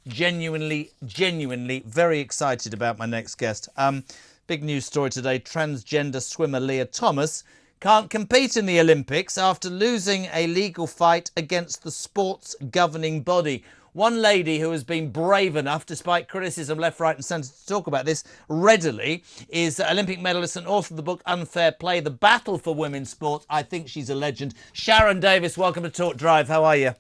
genuinely very excited about my next guest. Big news story today. Transgender swimmer Lia Thomas can't compete in the Olympics after losing a legal fight against the sport's governing body. One lady who has been brave enough, despite criticism left, right and centre, to talk about this readily is Olympic medalist and author of the book Unfair Play, The Battle for Women's Sport. I think she's a legend. Sharron Davies, welcome to Talk Drive. How are you?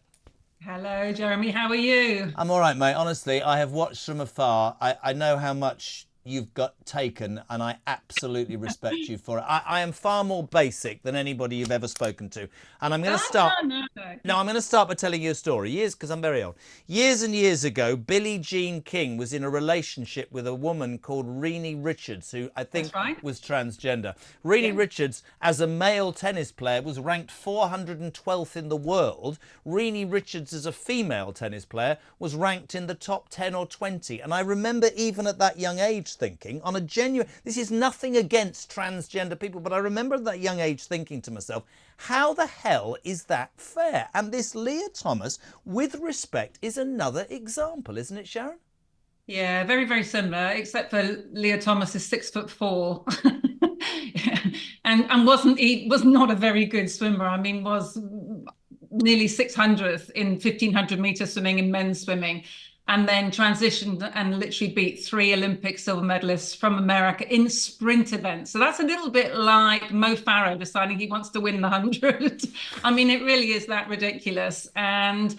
Hello, Jeremy. How are you? I'm all right, mate. Honestly, I have watched from afar. I know how much you've got taken, and I absolutely respect you for it. I am far more basic than anybody you've ever spoken to. And I'm going to start... No. No, I'm going to start by telling you a story. Because I'm very old. Years and years ago, Billie Jean King was in a relationship with a woman called Renee Richards, who I think was transgender. Renee Richards, as a male tennis player, was ranked 412th in the world. Renee Richards, as a female tennis player, was ranked in the top 10 or 20. And I remember even at that young age thinking, on a genuine... This is nothing against transgender people, but I remember at that young age thinking to myself, how the hell is that fair? And this Lia Thomas, with respect, is another example, isn't it, Sharron? Yeah, very, very similar, except for Lia Thomas is 6'4", and was not a very good swimmer. I mean, was nearly 600th in 1500-meter swimming in men's swimming, and then transitioned and literally beat 3 Olympic silver medalists from America in sprint events. So that's a little bit like Mo Farah deciding he wants to win the 100. I mean, it really is that ridiculous. And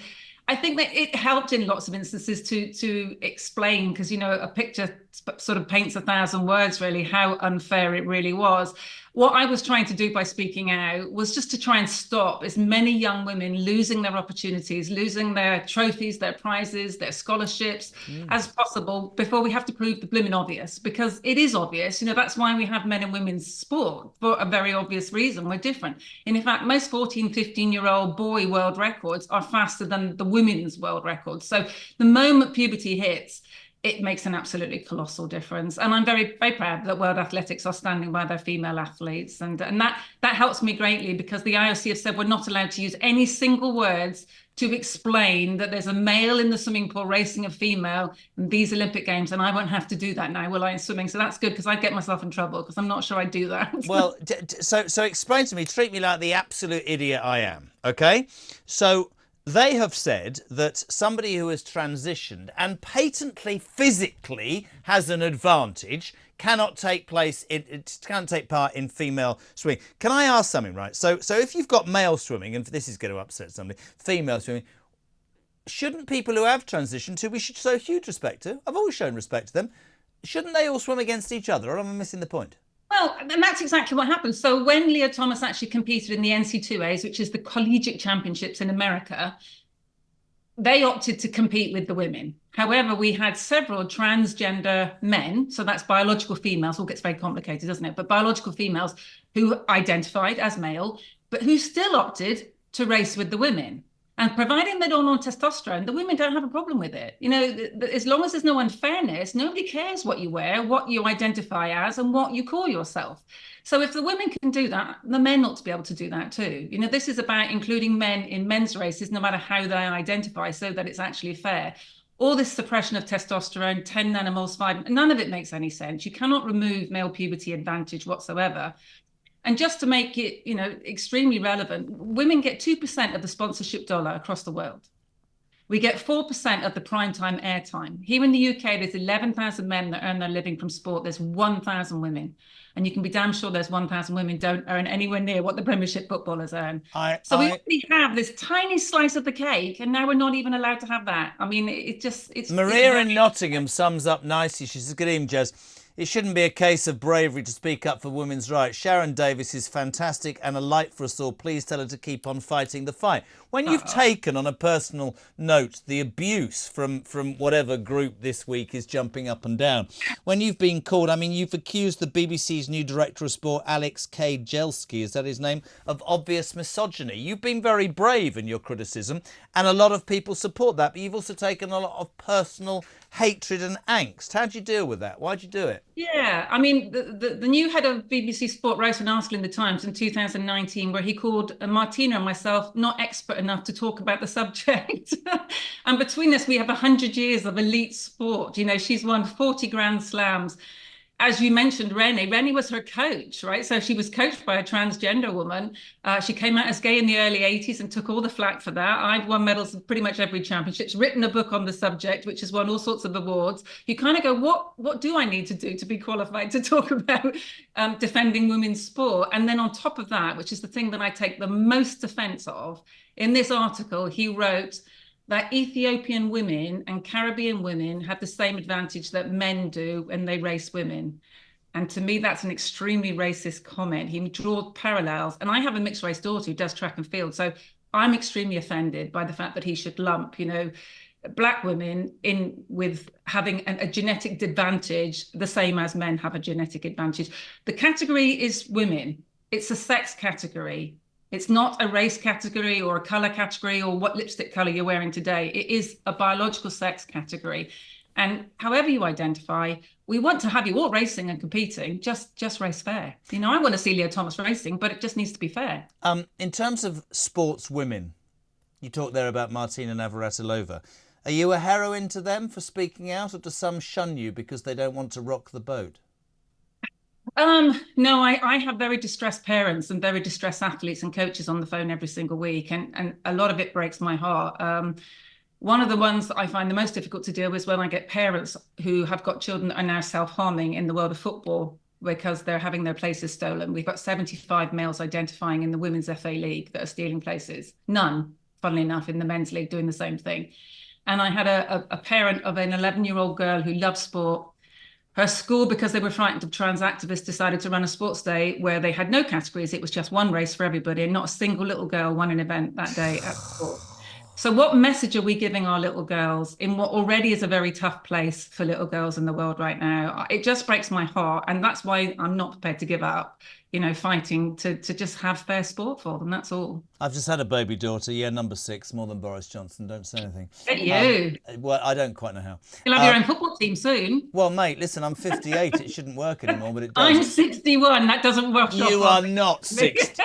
I think that it helped in lots of instances to explain, because, you know, a picture sort of paints 1,000 words, really, how unfair it really was. What I was trying to do by speaking out was just to try and stop as many young women losing their opportunities, losing their trophies, their prizes, their scholarships as possible before we have to prove the blooming obvious, because it is obvious. You know, that's why we have men and women's sport, for a very obvious reason. We're different. And in fact, most 14, 15-year-old boy world records are faster than the women's world records. So the moment puberty hits, it makes an absolutely colossal difference. And I'm very, very proud that World Athletics are standing by their female athletes. And that helps me greatly, because the IOC have said we're not allowed to use any single words to explain that there's a male in the swimming pool racing a female in these Olympic Games. And I won't have to do that now, will I, in swimming? So that's good, because I'd get myself in trouble, because I'm not sure I'd do that. Well, so explain to me, treat me like the absolute idiot I am, okay? So... they have said that somebody who has transitioned and patently physically has an advantage cannot take part in female swimming. Can I ask something, right? So if you've got male swimming, and this is going to upset somebody, female swimming, shouldn't people who have transitioned, who we should show huge respect to, I've always shown respect to them, shouldn't they all swim against each other? Or am I missing the point? Well, and that's exactly what happened. So when Lia Thomas actually competed in the NC2As, which is the collegiate championships in America, they opted to compete with the women. However, we had several transgender men, so that's biological females, all gets very complicated, doesn't it? But biological females who identified as male, but who still opted to race with the women. And providing they're all on testosterone, the women don't have a problem with it. You know, as long as there's no unfairness, nobody cares what you wear, what you identify as, and what you call yourself. So if the women can do that, the men ought to be able to do that too. You know, this is about including men in men's races, no matter how they identify, so that it's actually fair. All this suppression of testosterone, 10 nanomoles, 5, none of it makes any sense. You cannot remove male puberty advantage whatsoever. And just to make it, you know, extremely relevant, women get 2% of the sponsorship dollar across the world. We get 4% of the primetime airtime. Here in the UK, there's 11,000 men that earn their living from sport. There's 1,000 women. And you can be damn sure there's 1,000 women don't earn anywhere near what the Premiership footballers earn. So we already have this tiny slice of the cake, and now we're not even allowed to have that. I mean, it's... Maria in Nottingham sums up nicely. She says, good evening, Jez. It shouldn't be a case of bravery to speak up for women's rights. Sharron Davies is fantastic and a light for us all. Please tell her to keep on fighting the fight. When you've taken, on a personal note, the abuse from whatever group this week is jumping up and down, when you've been called, I mean, you've accused the BBC's new director of sport, Alex K. Jelski, is that his name, of obvious misogyny. You've been very brave in your criticism, and a lot of people support that, but you've also taken a lot of personal hatred and angst. How do you deal with that? Why'd you do it? Yeah, I mean, the new head of BBC Sport wrote an article in the Times in 2019 where he called Martina and myself not expert enough to talk about the subject. And between us, we have 100 years of elite sport. You know, she's won 40 Grand Slams. As you mentioned, Rennie was her coach, right? So she was coached by a transgender woman. She came out as gay in the early 80s and took all the flack for that. I've won medals in pretty much every championships, written a book on the subject, which has won all sorts of awards. You kind of go, what do I need to do to be qualified to talk about defending women's sport? And then on top of that, which is the thing that I take the most offense of, in this article, he wrote that Ethiopian women and Caribbean women have the same advantage that men do when they race women. And to me, that's an extremely racist comment. He draws parallels. And I have a mixed race daughter who does track and field. So I'm extremely offended by the fact that he should lump, you know, Black women in with having a genetic advantage, the same as men have a genetic advantage. The category is women. It's a sex category. It's not a race category or a color category or what lipstick color you're wearing today. It is a biological sex category. And however you identify, we want to have you all racing and competing, just race fair. You know, I want to see Lia Thomas racing, but it just needs to be fair. In terms of sports women, you talked there about Martina Navratilova. Are you a heroine to them for speaking out, or do some shun you because they don't want to rock the boat? No, I have very distressed parents and very distressed athletes and coaches on the phone every single week, and a lot of it breaks my heart. One of the ones that I find the most difficult to deal with is when I get parents who have got children that are now self-harming in the world of football because they're having their places stolen. We've got 75 males identifying in the Women's FA League that are stealing places. None, funnily enough, in the men's league doing the same thing. And I had a parent of an 11-year-old girl who loves sport. Her school, because they were frightened of trans activists, decided to run a sports day where they had no categories. It was just one race for everybody, and not a single little girl won an event that day at sport. So what message are we giving our little girls in what already is a very tough place for little girls in the world right now? It just breaks my heart. And that's why I'm not prepared to give up, you know, fighting to just have fair sport for them. That's all. I've just had a baby daughter, yeah, number 6, more than Boris Johnson. Don't say anything. At you. Well, I don't quite know how. You'll have your own football team soon. Well, mate, listen, I'm 58. It shouldn't work anymore, but it does. I'm 61. That doesn't work. You are not 60.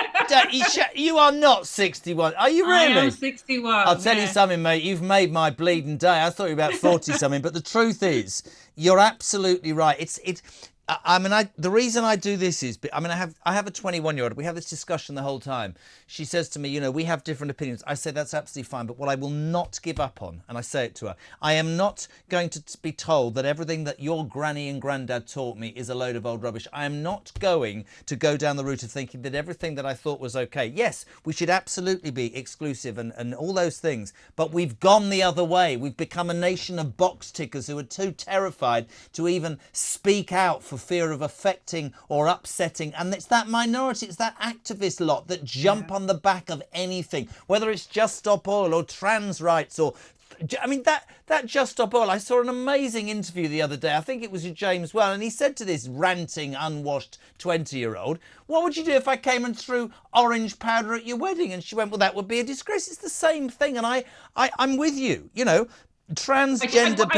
You are not 61. Are you really? I am 61. I'll tell you something, mate. You've made my bleeding day. I thought you were about 40 something, but the truth is, you're absolutely right. The reason I do this is, I have a 21-year-old. We have this discussion the whole time. She says to me, you know, we have different opinions. I say that's absolutely fine, but what I will not give up on, and I say it to her, I am not going to be told that everything that your granny and granddad taught me is a load of old rubbish. I am not going to go down the route of thinking that everything that I thought was okay. Yes, we should absolutely be exclusive and all those things, but we've gone the other way. We've become a nation of box tickers who are too terrified to even speak out for fear of affecting or upsetting. And it's that minority, it's that activist lot that jump on the back of anything, whether it's Just Stop Oil or trans rights or that Just Stop Oil. I saw an amazing interview the other day. I think it was with James Well, and he said to this ranting, unwashed 20-year-old, what would you do if I came and threw orange powder at your wedding? And she went, well, that would be a disgrace. It's the same thing. And I'm with you. You know, transgender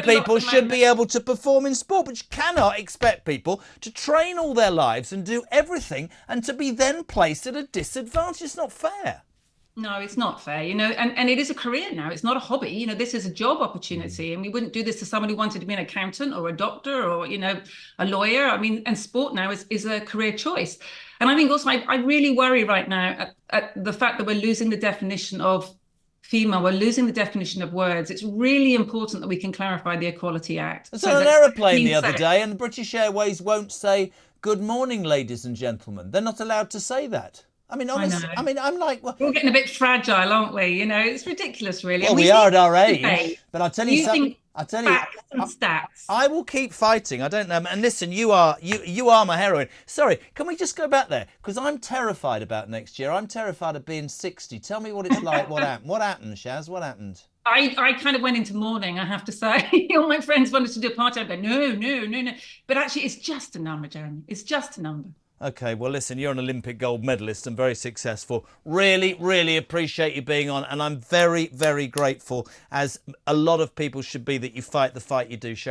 people should be able to perform in sport, but you cannot expect people to train all their lives and do everything and to be then placed at a disadvantage. It's not fair. No, it's not fair, you know, and it is a career now. It's not a hobby. You know, this is a job opportunity, and we wouldn't do this to somebody who wanted to be an accountant or a doctor or, you know, a lawyer. I mean, and sport now is a career choice. And I think also I really worry right now at the fact that we're losing the definition of female, we're losing the definition of words. It's really important that we can clarify the Equality Act. I saw an aeroplane the other day, and the British Airways won't say, good morning, ladies and gentlemen. They're not allowed to say that. I mean, honestly, I'm like... Well, we're getting a bit fragile, aren't we? You know, it's ridiculous, really. Well, we are at our age, but I'll tell you something. Facts and stats. I will keep fighting. I don't know. And listen, you are my heroine. Sorry, can we just go back there? Because I'm terrified about next year. I'm terrified of being 60. Tell me what it's like. What happened? What happened, Shaz? What happened? I kind of went into mourning, I have to say. All my friends wanted to do a party. I'd go, no. But actually, it's just a number, Jeremy. It's just a number. Okay, well, listen, you're an Olympic gold medalist and very successful. Really, really appreciate you being on. And I'm very, very grateful, as a lot of people should be, that you fight the fight you do, Sharron.